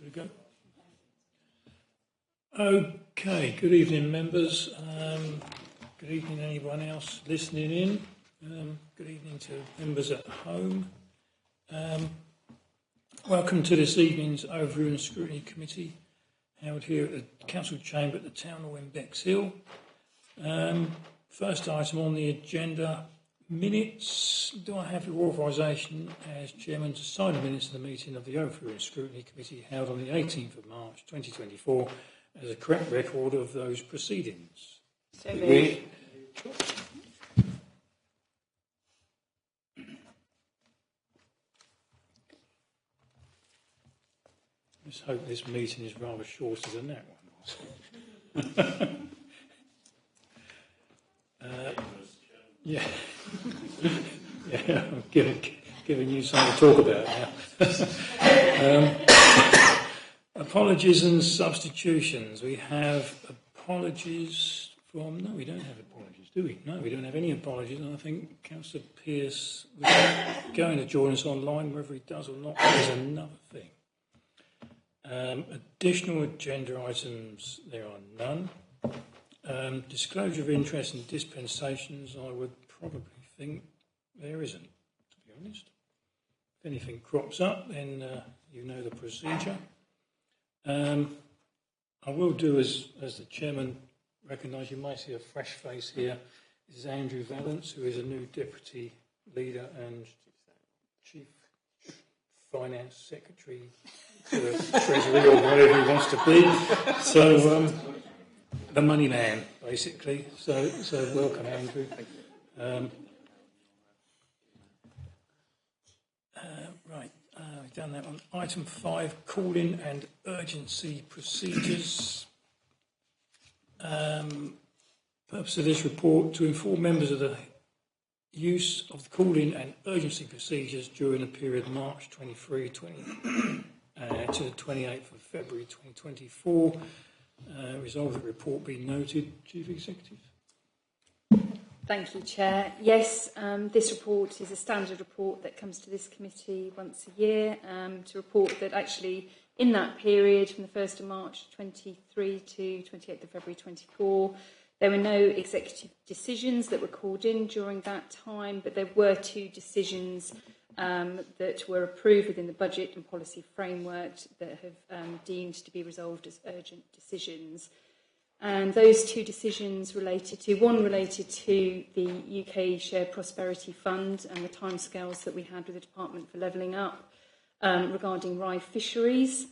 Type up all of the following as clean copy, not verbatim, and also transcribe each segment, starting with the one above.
we go. Okay, good evening, members. Good evening, anyone else listening in. Good evening to members at home. Welcome to this evening's Overview and Scrutiny Committee, held here at the Council Chamber at the Town Hall in Bexhill. First item on the agenda, minutes. Do I have your authorisation as Chairman to sign the minutes of the meeting of the Overview and Scrutiny Committee held on the 18th of March 2024 as a correct record of those proceedings? So moved. Let's hope this meeting is rather shorter than that one was. Yeah, I'm giving you something to talk about now. Apologies and substitutions. We have apologies from... No, we don't have apologies, do we? No, we don't have any apologies. And I think Councillor Pearce was going to join us online. Whether he does or not is another thing. Additional agenda items, there are none. Disclosure of interest and dispensations, I would probably think there isn't, to be honest. If anything crops up, then you know the procedure. I will do as the Chairman recognise, you might see a fresh face here. This is Andrew Valance, who is a new Deputy Leader and Chief Finance Secretary to the Treasury, or whatever he wants to be. So, the money man, basically. So welcome, Andrew. Right, we've done that one. Item 5, call-in and urgency procedures. Purpose of this report, to inform members of the use of the call-in and urgency procedures during the period March 23 to the 28th of February 2024. Resolve the report be noted. Chief Executive. Thank you, Chair. Yes, this report is a standard report that comes to this committee once a year to report that actually in that period from the 1st of March 23 to 28th of February 24, there were no executive decisions that were called in during that time, but there were 2 decisions that were approved within the budget and policy framework that have deemed to be resolved as urgent decisions. And those 2 decisions related to the UK Shared Prosperity Fund and the timescales that we had with the Department for Levelling Up regarding rye fisheries.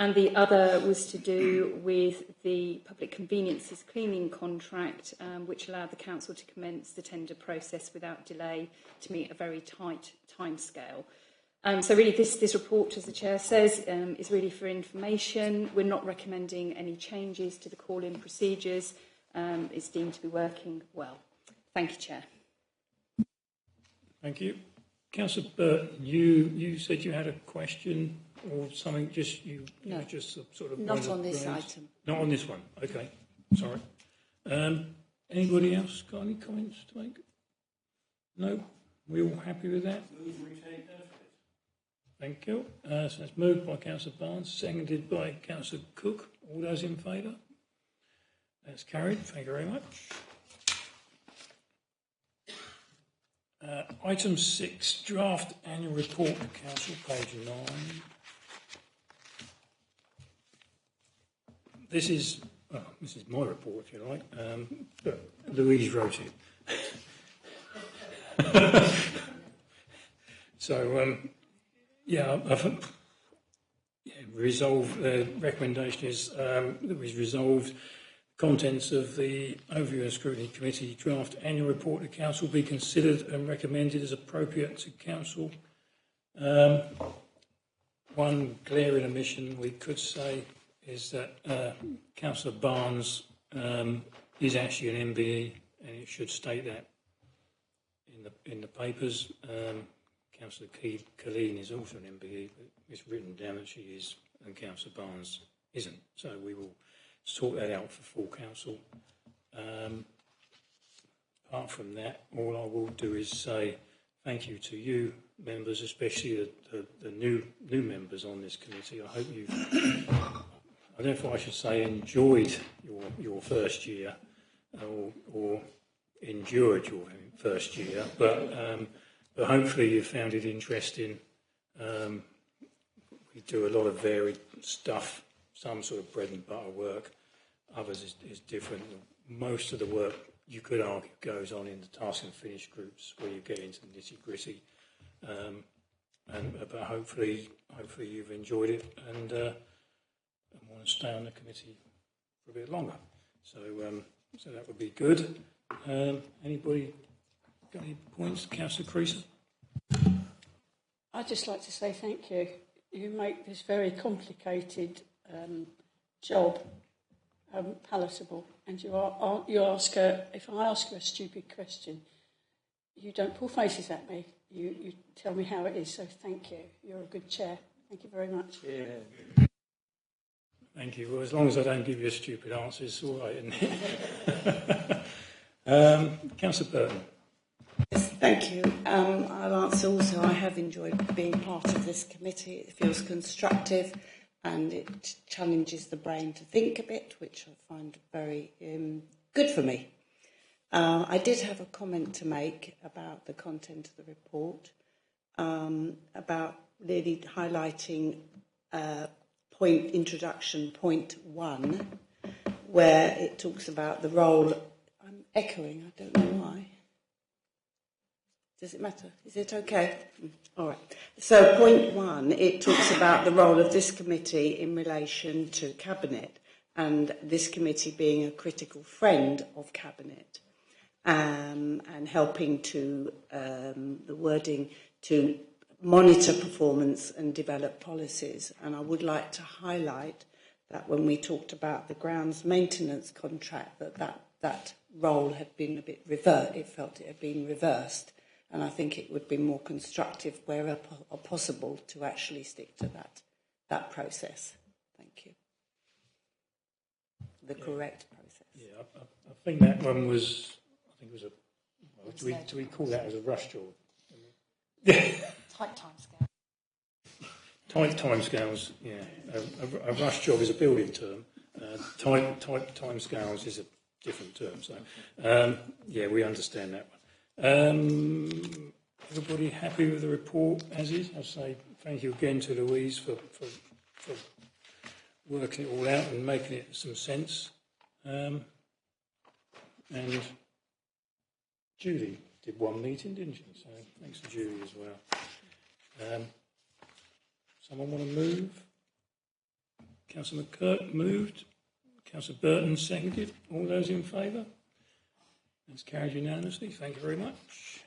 And the other was to do with the Public Conveniences Cleaning Contract, which allowed the Council to commence the tender process without delay to meet a very tight timescale. So really this report, as the Chair says, is really for information. We're not recommending any changes to the call-in procedures. It's deemed to be working well. Thank you, Chair. Thank you. Councillor Burton, you said you had a question or something, No, just sort of... Not on this item. Not on this one, okay, sorry. Anybody else got any comments to make? No? We all happy with that? Thank you. So it's moved by Councillor Barnes, seconded by Councillor Cook. All those in favour? That's carried. Thank you very much. Item 6, draft annual report to Council, page 9. This is my report, if you like, but Louise wrote it. So, the recommendation is that was resolved. Contents of the Overview and Scrutiny Committee draft annual report to Council be considered and recommended as appropriate to Council. One glaring omission we could say is that Councillor Barnes is actually an MBE, and it should state that in the papers. Councillor Colleen is also an MBE, but it's written down that she is, and Councillor Barnes isn't. So we will sort that out for full Council. Apart from that, all I will do is say thank you to you members, especially the new members on this committee. I hope you've, I don't know if I should say enjoyed your first year or endured your first year, but hopefully you found it interesting. We do a lot of varied stuff, some sort of bread and butter work, others is different. Most of the work, you could argue, goes on in the task and finish groups where you get into the nitty-gritty. But hopefully you've enjoyed it and want to stay on the committee for a bit longer. So that would be good. Anybody got any points? Councillor Creaser? I'd just like to say thank you. You make this very complicated job palatable, and you ask if I ask you a stupid question, you don't pull faces at me. You tell me how it is. So thank you. You're a good chair. Thank you very much. Yeah. Thank you. Well, as long as I don't give you a stupid answer, it's all right, isn't it? Councillor Burton. Yes, thank you. I'll answer also. I have enjoyed being part of this committee. It feels constructive and it challenges the brain to think a bit, which I find very good for me. I did have a comment to make about the content of the report, about really highlighting introduction point 1, where it talks about the role. I'm echoing, I don't know why. Does it matter? Is it okay? All right. So point 1, it talks about the role of this committee in relation to Cabinet, and this committee being a critical friend of Cabinet, and helping to the wording to monitor performance and develop policies. And I would like to highlight that when we talked about the grounds maintenance contract, that role had been a bit reversed. It felt it had been reversed. And I think it would be more constructive wherever possible to actually stick to that process. Thank you. The correct process. Yeah, I think that one was, do we call that as a rush job? Tight timescale. Tight timescales, yeah. A rush job is a building term. Tight timescales is a different term. So, yeah, we understand that one. Everybody happy with the report as is? I say thank you again to Louise for working it all out and making it some sense. And Julie did one meeting, didn't she? So thanks to Julie as well. Someone want to move? Councillor McKirk moved. Councillor Burton seconded. All those in favour? That's carried unanimously. Thank you very much.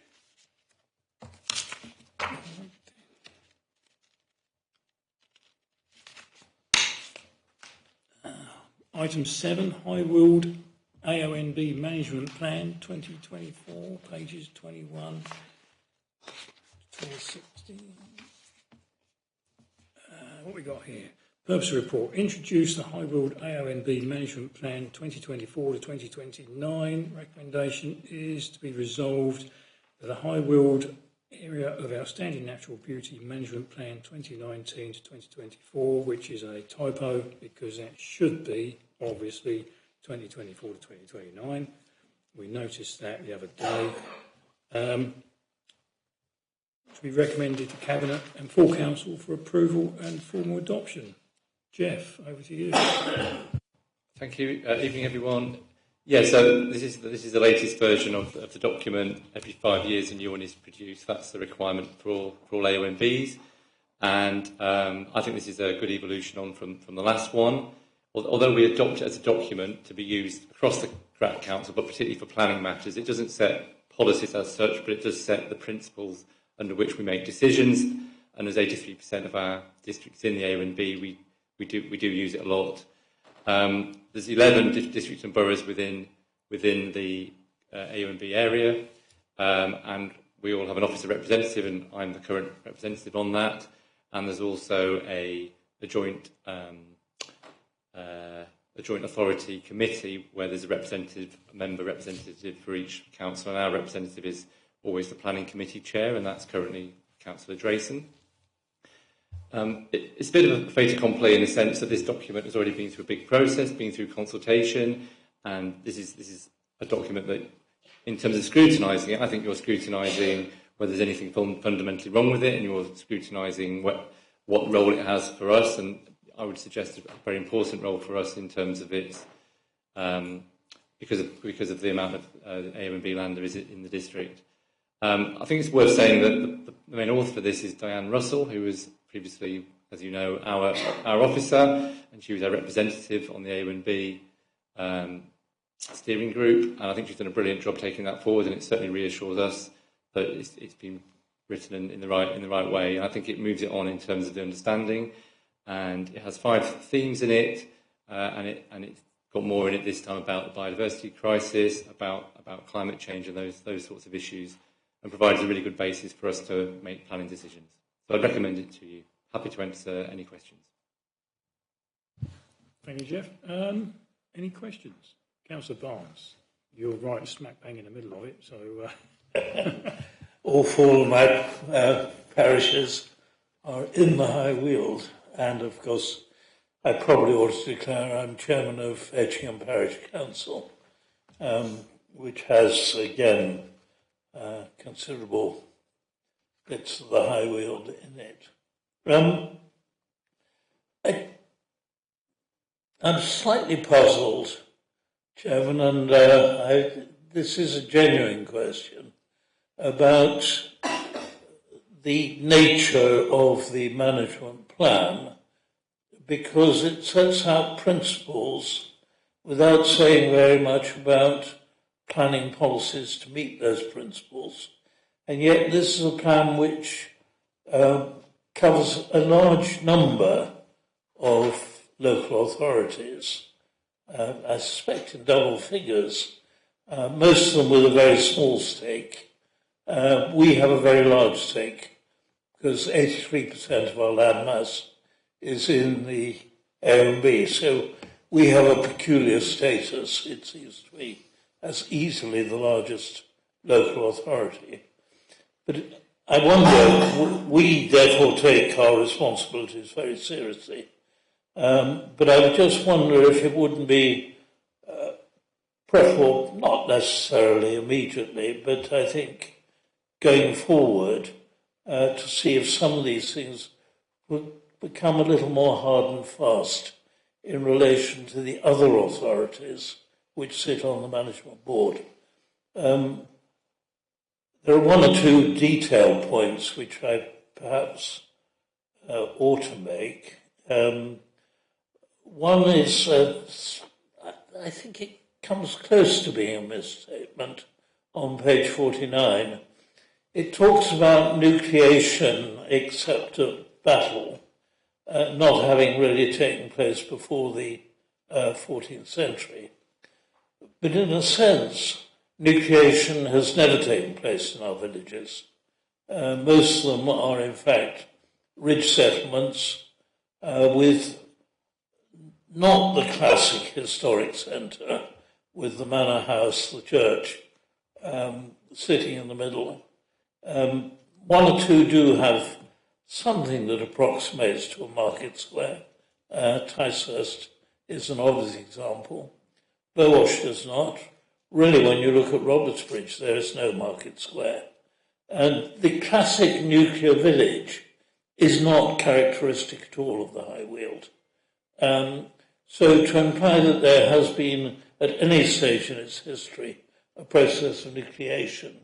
Item 7, High Weald AONB Management Plan 2024, pages 21 to 60. What we got here? Purpose of report. Introduce the High Weald AONB Management Plan 2024 to 2029. Recommendation is to be resolved that the High Weald Area of Outstanding Natural Beauty Management Plan 2019 to 2024, which is a typo because that should be, obviously, 2024 to 2029. We noticed that the other day. To be recommended to Cabinet and full Council for approval and formal adoption. Jeff, over to you. Thank you. Evening, everyone. Yeah, so this is the latest version of the document. Every 5 years a new one is produced. That's the requirement for all AONBs. And I think this is a good evolution on from the last one. Although we adopt it as a document to be used across the Council, but particularly for planning matters, it doesn't set policies as such, but it does set the principles under which we make decisions. And as 83% of our districts in the AONB, we do use it a lot. There's 11 districts and boroughs within the AONB area, and we all have an office of representative, and I'm the current representative on that. And there's also a joint authority committee where there's a member representative for each council, and our representative is always the planning committee chair, and that's currently Councillor Drayson. It's a bit of a fait accompli in the sense that this document has already been through a big process, been through consultation, and this is a document that, in terms of scrutinising it, I think you're scrutinising whether there's anything fundamentally wrong with it, and you're scrutinising what role it has for us, and I would suggest a very important role for us in terms of its because of the amount of A&B land there is in the district. I think it's worth saying that the main author for this is Diane Russell, who was previously, as you know, our officer, and she was our representative on the A&B steering group, and I think she's done a brilliant job taking that forward, and it certainly reassures us that it's been written in the right way. And I think it moves it on in terms of the understanding, and it has 5 themes in it, and it's got more in it this time about the biodiversity crisis, about climate change, and those sorts of issues, and provides a really good basis for us to make planning decisions. So I'd recommend it to you. Happy to answer any questions. Thank you, Jeff. Any questions? Councillor Barnes, you're right smack bang in the middle of it, so... All 4 of my parishes are in the High Weald, and of course I probably ought to declare I'm chairman of Etchingham Parish Council, which has, again, considerable bits of the High Weald in it. I'm slightly puzzled, Chairman, and this is a genuine question about the nature of the management plan, because it sets out principles without saying very much about planning policies to meet those principles. And yet this is a plan which covers a large number of local authorities, I suspect in double figures, most of them with a very small stake. We have a very large stake because 83% of our land mass is in the A&B, so we have a peculiar status, it seems to me, as easily the largest local authority. But I wonder, we therefore take our responsibilities very seriously, but I would just wonder if it wouldn't be preferable, not necessarily immediately, but I think going forward, to see if some of these things would become a little more hard and fast in relation to the other authorities which sit on the management board. There are 1 or 2 detailed points which I perhaps ought to make. One is, I think it comes close to being a misstatement on page 49. It talks about nucleation except at battle not having really taken place before the 14th century. But in a sense, nucleation has never taken place in our villages. Most of them are, in fact, ridge settlements with not the classic historic centre, with the manor house, the church, sitting in the middle. 1 or 2 do have something that approximates to a market square. Ticehurst is an obvious example. Burwash does not. Really, when you look at Robertsbridge, there is no market square. And the classic nuclear village is not characteristic at all of the High Weald. So to imply that there has been, at any stage in its history, a process of nucleation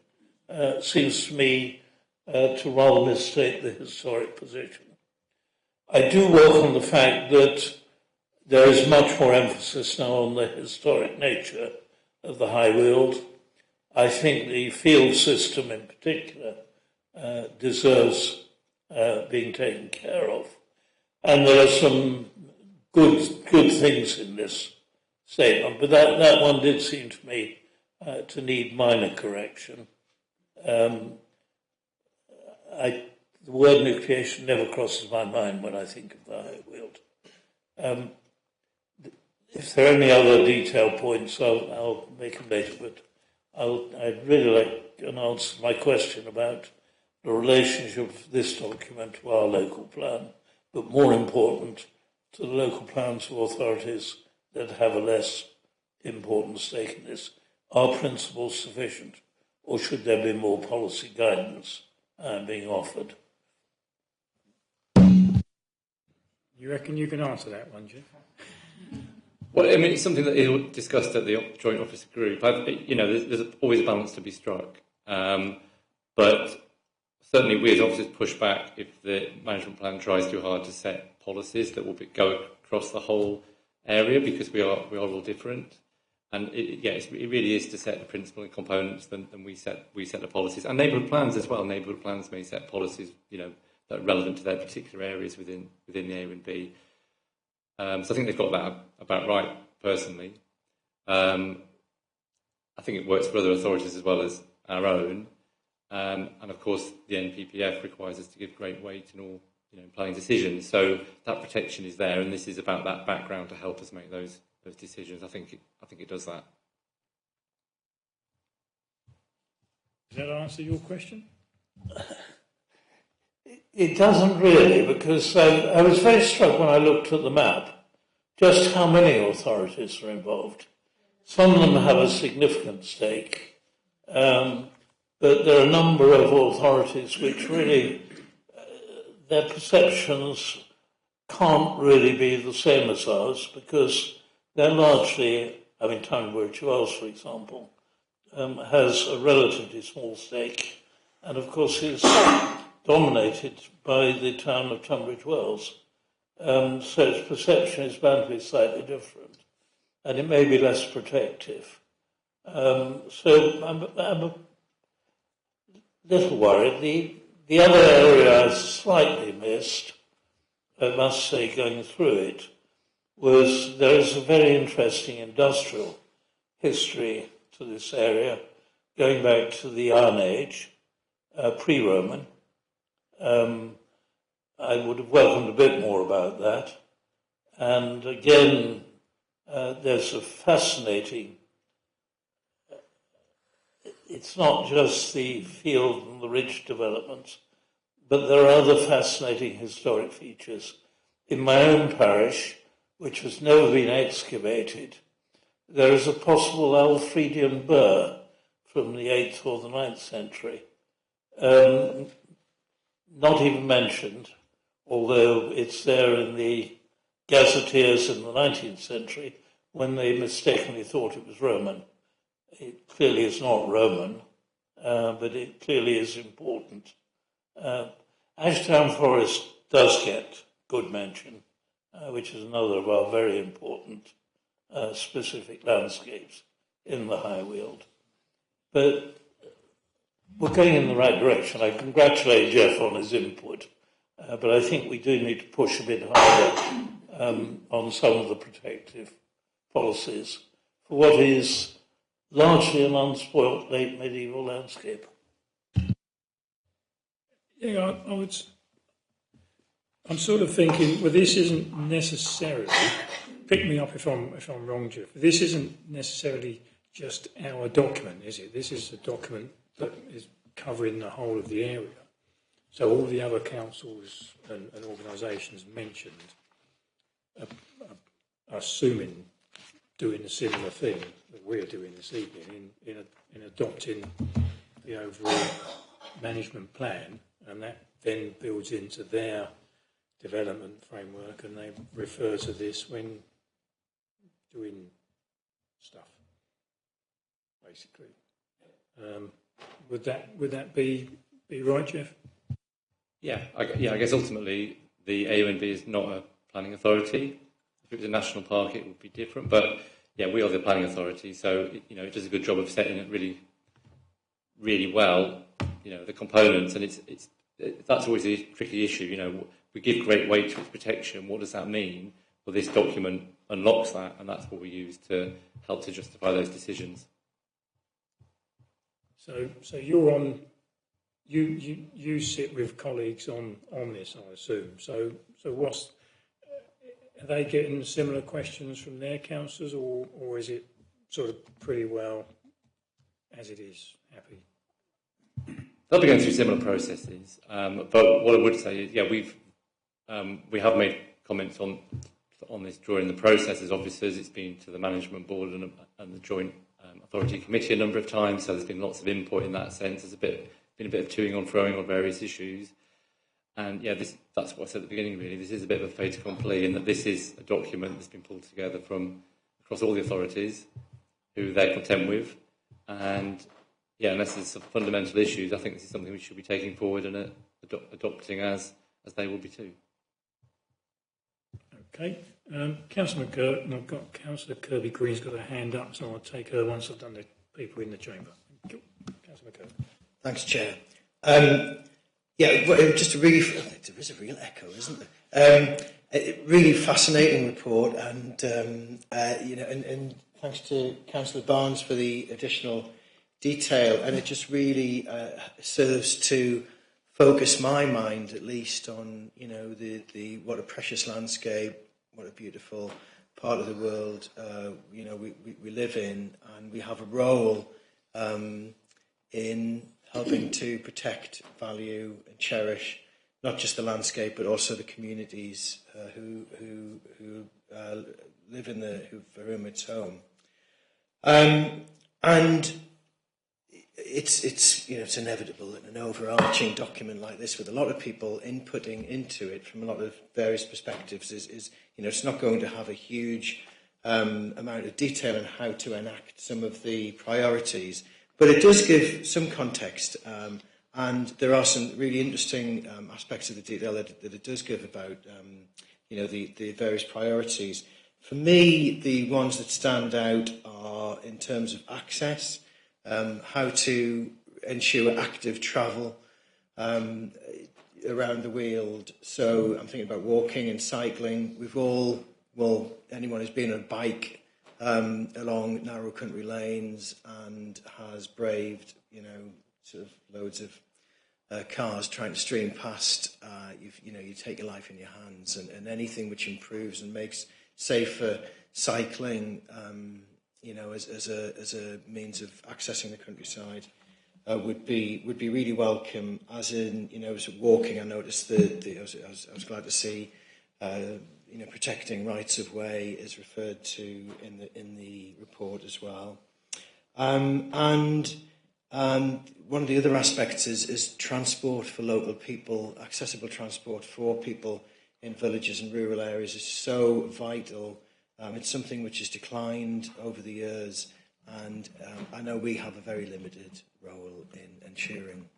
seems to me to rather misstate the historic position. I do welcome the fact that there is much more emphasis now on the historic nature of the High Weald. I think the field system in particular deserves being taken care of. And there are some good things in this statement, but that one did seem to me to need minor correction. The word nucleation never crosses my mind when I think of the High Weald. If there are any other detailed points, I'll make them later, but I'd really like an answer to my question about the relationship of this document to our local plan, but more important, to the local plans of authorities that have a less important stake in this. Are principles sufficient, or should there be more policy guidance being offered? You reckon you can answer that one, Jeff? Well, I mean, it's something that is discussed at the Joint Officer Group. There's always a balance to be struck. But certainly we as officers push back if the management plan tries too hard to set policies that will go across the whole area, because we are all different. And it really is to set the principle and components, and we set the policies. And neighbourhood plans as well. Neighbourhood plans may set policies, that are relevant to their particular areas within the A and B. So I think they've got that about right, personally. I think it works for other authorities as well as our own. And of course, the NPPF requires us to give great weight in all planning decisions. So that protection is there, and this is about that background to help us make those decisions. I think it does that. Does that answer your question? It doesn't really, because I was very struck when I looked at the map just how many authorities are involved. Some of them have a significant stake, but there are a number of authorities which really, their perceptions can't really be the same as ours, because they're largely, Tunbridge Wells, for example, has a relatively small stake, and of course is dominated by the town of Tunbridge Wells. So its perception is bound to be slightly different, and it may be less protective. So I'm a little worried. The other area I slightly missed, I must say, going through it, was there is a very interesting industrial history to this area, going back to the Iron Age, pre-Roman. I would have welcomed a bit more about that. And again, there's a fascinating, it's not just the field and the ridge developments, but there are other fascinating historic features. In my own parish, which has never been excavated, there is a possible Alfredian burr from the 8th or the 9th century. Not even mentioned, although it's there in the gazetteers in the 19th century when they mistakenly thought it was Roman. It clearly is not Roman, but it clearly is important. Ashdown Forest does get good mention, which is another of our very important specific landscapes in the High Weald. But we're going in the right direction. I congratulate Jeff on his input, but I think we do need to push a bit harder on some of the protective policies for what is largely an unspoilt late medieval landscape. Yeah, I'm sort of thinking, well, this isn't necessarily, pick me up if I'm wrong, Jeff, this isn't necessarily just our document, is it? This is a document that is covering the whole of the area. So all the other councils and organisations mentioned are assuming doing a similar thing that we're doing this evening in adopting the overall management plan, and that then builds into their development framework, and they refer to this when doing stuff, basically. Would that be right, Jeff? Yeah, I guess ultimately the AUNB is not a planning authority. If it was a national park, it would be different. But yeah, we are the planning authority, so it does a good job of setting it really, really well. The components, and that's always a tricky issue. We give great weight to its protection. What does that mean? Well, this document unlocks that, and that's what we use to help to justify those decisions. So you're on. You sit with colleagues on this, I assume. So are they getting similar questions from their councillors, or is it sort of pretty well as it is. Happy. They'll be going through similar processes, but what I would say is, yeah, we have made comments on this during the process as officers. It's been to the management board and the joint authority committee a number of times, so there's been lots of input in that sense. There's been a bit of toing and froing on various issues, and yeah, that's what I said at the beginning. Really, this is a bit of a fait accompli in that this is a document that's been pulled together from across all the authorities who they're content with, and yeah, unless there's some fundamental issues, I think this is something we should be taking forward and adopting as they will be too. Okay. Councillor McGurk, and I've got Councillor Kirby Green's got a hand up, so I'll take her once I've done the people in the chamber. Councillor McGurk. Thanks, Chair. Just a really, there is a real echo, isn't there? A really fascinating report, and and thanks to Councillor Barnes for the additional detail, and it just really serves to focus my mind, at least, on the what a precious landscape, what a beautiful part of the world we live in, and we have a role in helping to protect, value, and cherish not just the landscape but also the communities who live in for whom it's home, and it's inevitable that an overarching document like this, with a lot of people inputting into it from a lot of various perspectives, is it's not going to have a huge amount of detail on how to enact some of the priorities, but it does give some context, and there are some really interesting aspects of the detail that it does give about the various priorities. For me, the ones that stand out are in terms of access. How to ensure active travel around the Weald. So I'm thinking about walking and cycling. Anyone who's been on a bike along narrow country lanes and has braved, sort of loads of cars trying to stream past, you take your life in your hands, and anything which improves and makes safer cycling, as a means of accessing the countryside, would be really welcome. As in, as walking, I noticed I was glad to see, protecting rights of way is referred to in the report as well. And one of the other aspects is transport for local people. Accessible transport for people in villages and rural areas is so vital. It's something which has declined over the years, and I know we have a very limited role in ensuring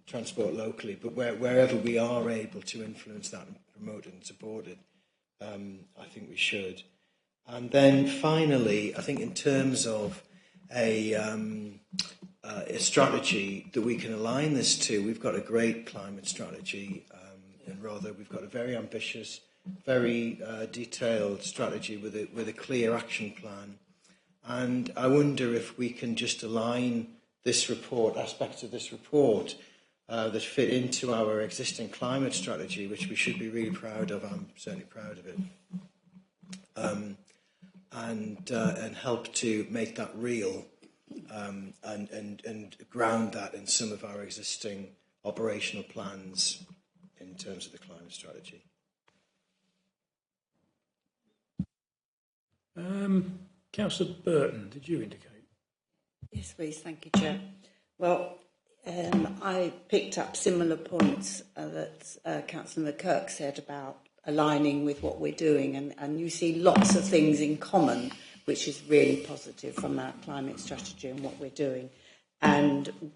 transport locally, but wherever we are able to influence that and promote it and support it, I think we should. And then finally, I think in terms of a strategy that we can align this to, we've got a great climate strategy. And rather, we've got a very ambitious, very detailed strategy with a clear action plan. And I wonder if we can just align this report, aspects of this report, that fit into our existing climate strategy, which we should be really proud of. I'm certainly proud of it. And help to make that real, and ground that in some of our existing operational plans in terms of the climate strategy. Councillor Burton, did you indicate? Yes, please. Thank you, Chair. Well, I picked up similar points that Councillor McKirk said about aligning with what we're doing, and you see lots of things in common, which is really positive from our climate strategy and what we're doing. And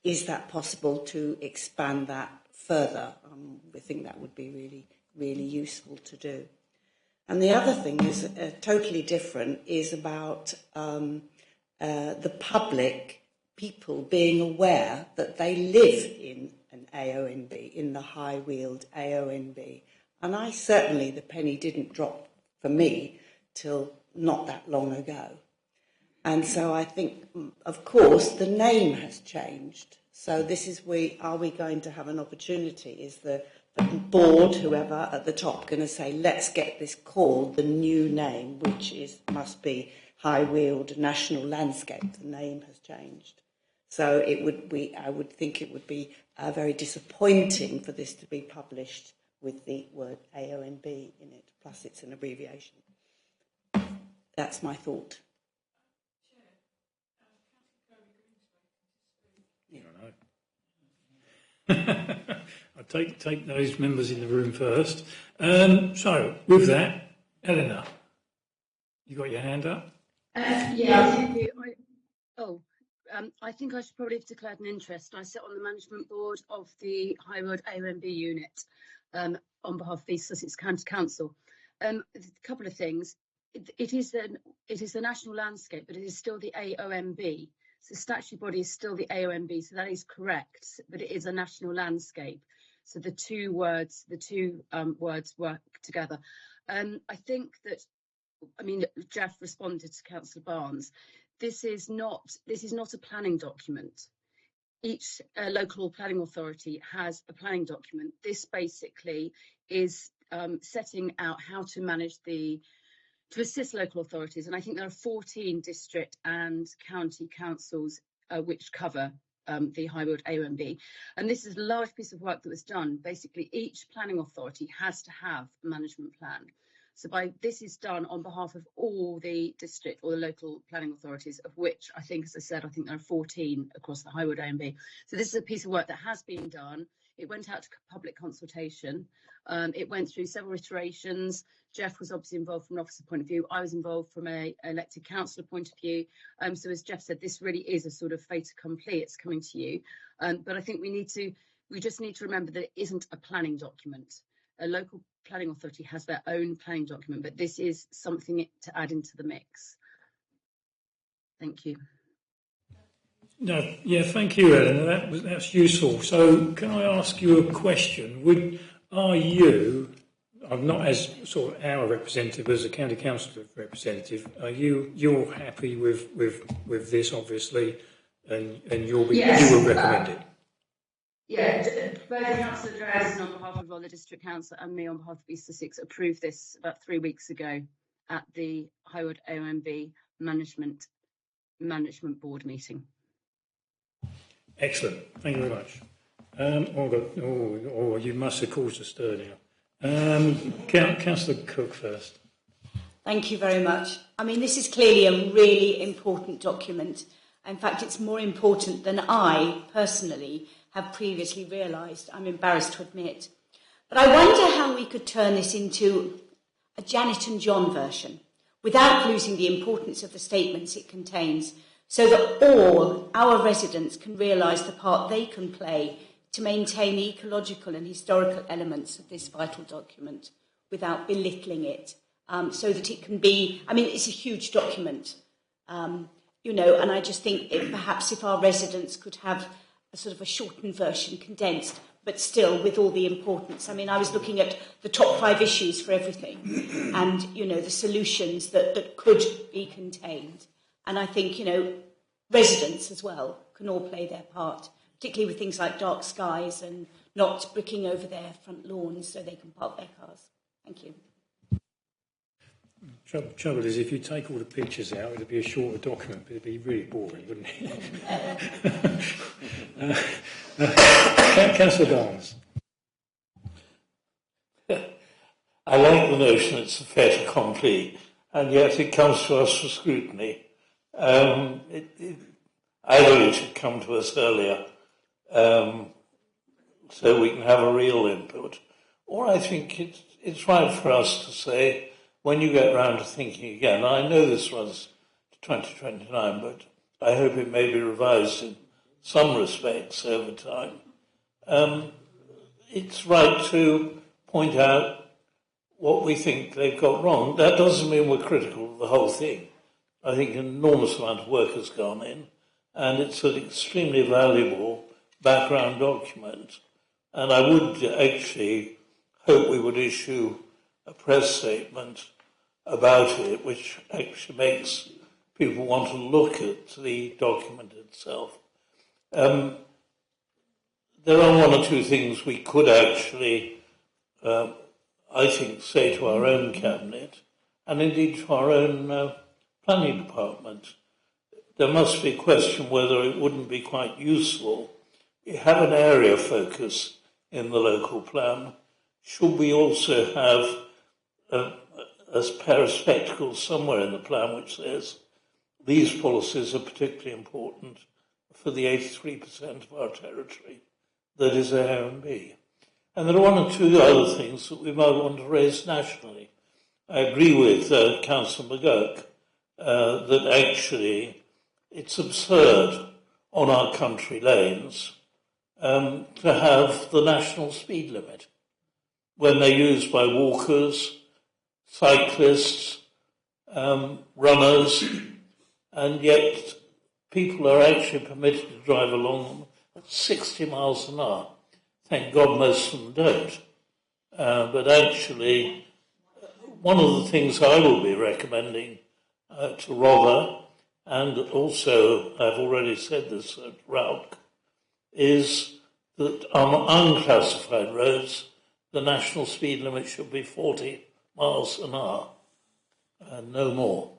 is that possible to expand that further? We think that would be really, really useful to do. And the other thing is totally different, is about the public, people being aware that they live in an AONB, in the High Weald AONB. And the penny didn't drop for me till not that long ago. And so I think, of course, the name has changed. So this is, are we going to have an opportunity? Is the board, whoever at the top, going to say, let's get this called the new name, which must be High Weald National Landscape. The name has changed. So it would be, I would think it would be very disappointing for this to be published with the word AONB in it, plus it's an abbreviation. That's my thought. I'll take those members in the room first. So, with that, Eleanor, you got your hand up? Yeah, thank you. I think I should probably have declared an interest. I sit on the management board of the High Road AONB unit on behalf of East Sussex County Council. A couple of things. It is the national landscape, but it is still the AONB. So the statutory body is still the AONB, so that is correct, but it is a national landscape. So the two words work together. I think that, Jeff responded to Councillor Barnes. This is not a planning document. Each local planning authority has a planning document. This basically is setting out how to manage to assist local authorities. And I think there are 14 district and county councils which cover the High Weald AONB. And this is a large piece of work that was done. Basically, each planning authority has to have a management plan. So this is done on behalf of all the district or the local planning authorities, of which I think, as I said, there are 14 across the High Weald AONB. So this is a piece of work that has been done. It went out to public consultation. It went through several iterations. Jeff was obviously involved from an officer point of view. I was involved from an elected councillor point of view. So as Jeff said, this really is a sort of fait accompli. It's coming to you. But I think we just need to remember that it isn't a planning document. A local planning authority has their own planning document, but this is something to add into the mix. Thank you. No, yeah, thank you, Eleanor. That's useful. So, can I ask you a question? Are you, I'm not as sort of our representative as a county council representative, you're happy with this, obviously, and you will recommend it? Yeah, both Councillor Drowson on behalf of the District Council and me on behalf of East Sussex approved this about 3 weeks ago at the High Weald AONB Management Board meeting. Excellent. Thank you very much. You must have caused a stir now. Councillor Cook first. Thank you very much. This is clearly a really important document. In fact, it's more important than I personally have previously realised. I'm embarrassed to admit. But I wonder how we could turn this into a Janet and John version without losing the importance of the statements it contains, so that all our residents can realise the part they can play to maintain the ecological and historical elements of this vital document without belittling it, so that it can be, it's a huge document, and I just think perhaps if our residents could have a sort of a shortened version, condensed, but still with all the importance. I was looking at the top 5 issues for everything and, the solutions that could be contained. And I think, residents as well can all play their part, particularly with things like dark skies and not bricking over their front lawns so they can park their cars. Thank you. Trouble is, if you take all the pictures out, it'd be a shorter document, but it'd be really boring, wouldn't it? Councillor Barnes. I like the notion it's a fait accompli, and yet it comes to us for scrutiny. Either it should come to us earlier, so we can have a real input, or I think it's right for us to say, when you get round to thinking again, I know this runs to 2029, but I hope it may be revised in some respects over time. It's right to point out what we think they've got wrong. That doesn't mean we're critical of the whole thing. I think an enormous amount of work has gone in, and it's an extremely valuable background document. And I would actually hope we would issue a press statement about it, which actually makes people want to look at the document itself. There are one or two things we could actually, I think, say to our own cabinet, and indeed to our own planning department, there must be a question whether it wouldn't be quite useful. You have an area focus in the local plan. Should we also have a pair of spectacles somewhere in the plan which says these policies are particularly important for the 83% of our territory that is A&B? And there are one or two other things that we might want to raise nationally. I agree with Councillor McGurk that actually it's absurd on our country lanes to have the national speed limit when they're used by walkers, cyclists, runners, and yet people are actually permitted to drive along them at 60 miles an hour. Thank God most of them don't. But actually, one of the things I will be recommending to Rother, and also I've already said this at Ralph, is that on unclassified roads, the national speed limit should be 40 miles an hour, and no more.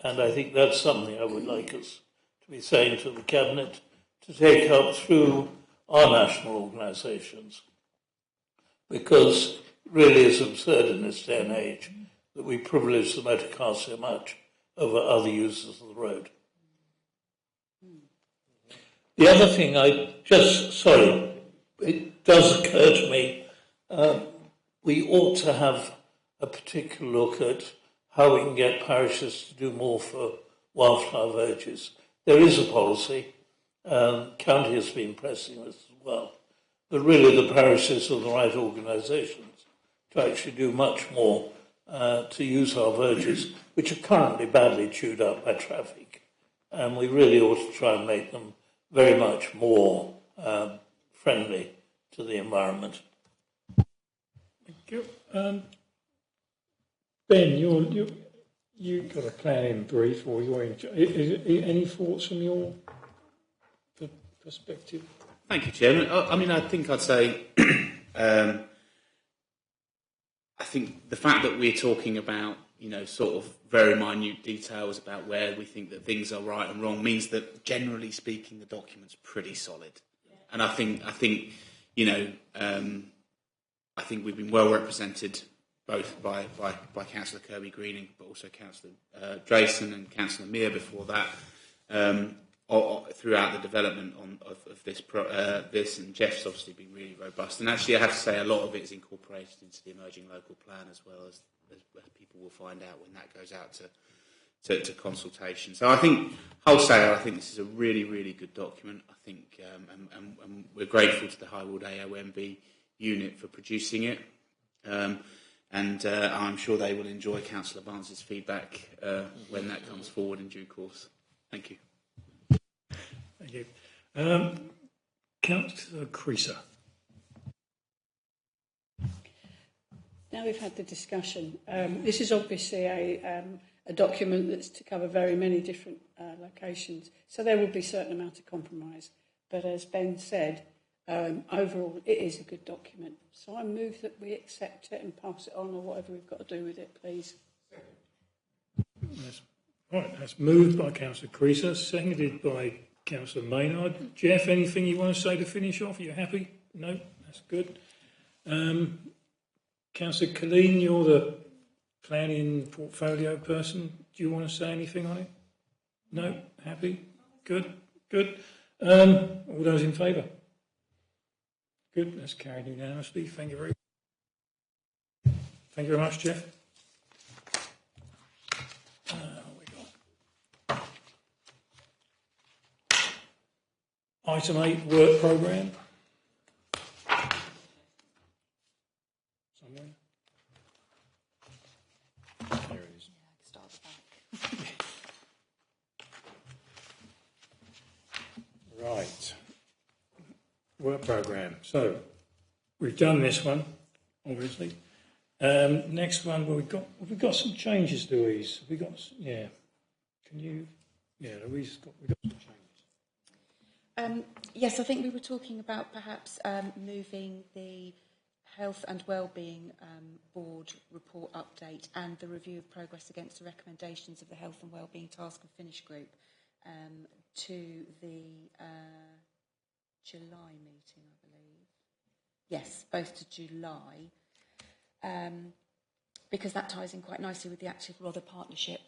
And I think that's something I would like us to be saying to the Cabinet to take up through our national organisations, because it really is absurd in this day and age that we privilege the motor car so much over other users of the road. The other thing it does occur to me, we ought to have a particular look at how we can get parishes to do more for wildflower verges. There is a policy, county has been pressing this as well, but really the parishes are the right organisations to actually do much more to use our verges, which are currently badly chewed up by traffic. And we really ought to try and make them very much more friendly to the environment. Thank you. Ben, you've got a plan in brief, or any thoughts from your perspective? Thank you, Chairman. I mean, I think I'd say, I think the fact that we're talking about, sort of very minute details about where we think that things are right and wrong means that, generally speaking, the document's pretty solid. And I think we've been well represented both by Councillor Kirby Greening, but also Councillor Drayson and Councillor Meir before that, throughout the development of this, and Jeff's obviously been really robust. And actually, I have to say, a lot of it is incorporated into the emerging local plan as well, as people will find out when that goes out to consultation. So I think, wholesale, I think this is a really, really good document. I think, and we're grateful to the Highwood AOMB unit for producing it. And I'm sure they will enjoy Councillor Barnes' feedback when that comes forward in due course. Thank you. Thank you. Councillor Creaser. Now we've had the discussion. This is obviously a document that's to cover very many different locations, so there will be a certain amount of compromise. But as Ben said, overall it is a good document. So I move that we accept it and pass it on, or whatever we've got to do with it, please. That's moved by Councillor Creaser, seconded by Councillor Maynard. Jeff, anything you want to say to finish off? Are you happy? No? That's good. Councillor Colleen, you're the planning portfolio person. Do you want to say anything on it? No? Happy? Good? Good. All those in favour? Good. That's carried unanimously. Thank you very much, Jeff. Item 8, work programme. Somewhere. There it is. Start at the back. Right. Work programme. So, we've done this one, obviously. Next one, we've got some changes, Louise. Have we got, yeah. Can you, yeah, Louise, we've got some changes. Yes, I think we were talking about perhaps moving the Health and Wellbeing Board report update and the review of progress against the recommendations of the Health and Wellbeing Task and Finish Group to the July meeting, I believe. Yes, both to July, because that ties in quite nicely with the Active Rother Partnership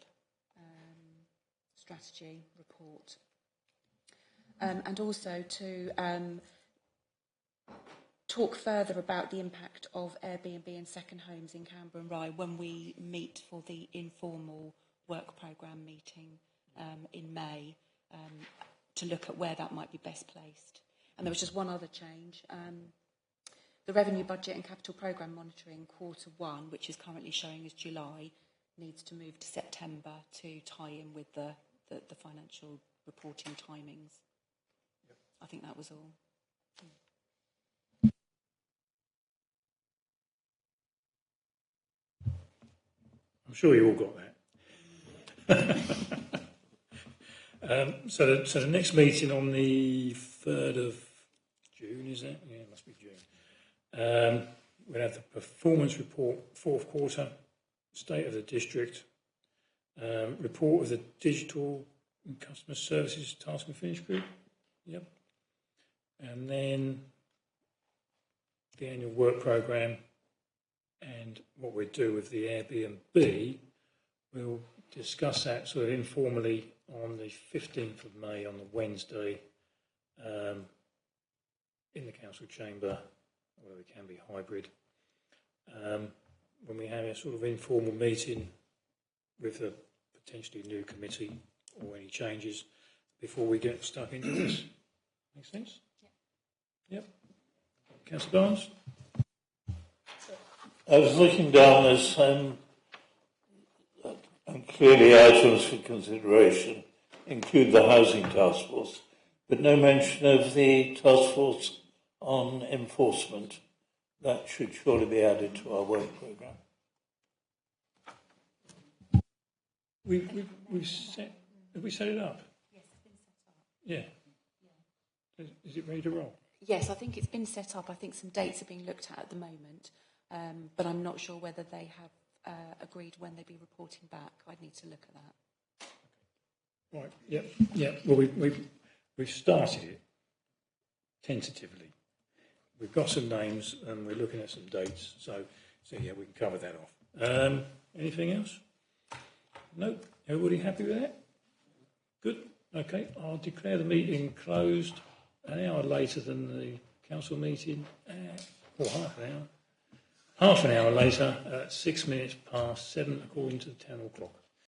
strategy report. And also to talk further about the impact of Airbnb and second homes in Canberra and Rye when we meet for the informal work programme meeting in May, to look at where that might be best placed. And there was just one other change. The revenue budget and capital programme monitoring Q1, which is currently showing as July, needs to move to September to tie in with the financial reporting timings. Yep. I think that was all. I'm sure you all got that. So the next meeting on the 3rd of June, is that? Yeah, it must be June. We'll have the performance report, 4th quarter, state of the district, report of the digital and customer services task and finish group. Yep. And then the annual work programme and what we do with the Airbnb. We'll discuss that sort of informally on the 15th of May, on the Wednesday, in the council chamber, where it can be hybrid, when we have a sort of informal meeting with a potentially new committee or any changes before we get stuck into this. Make sense? Yep. Councillor Barnes? I was looking down as and clearly items for consideration include the housing task force, but no mention of the task force on enforcement. That should surely be added to our work programme. Have we set it up? Yes, it's been set up. Yeah. Is it ready to roll? Yes, I think it's been set up. I think some dates are being looked at the moment, but I'm not sure whether they have agreed when they'll be reporting back. I'd need to look at that. Right. Yep. Well, we've started it tentatively. We've got some names and we're looking at some dates. So yeah, we can cover that off. Anything else? Nope. Everybody happy with that? Good. Okay. I'll declare the meeting closed an hour later than the council meeting, or half an hour. Half an hour later, at 6 minutes past 7, according to the town hall clock.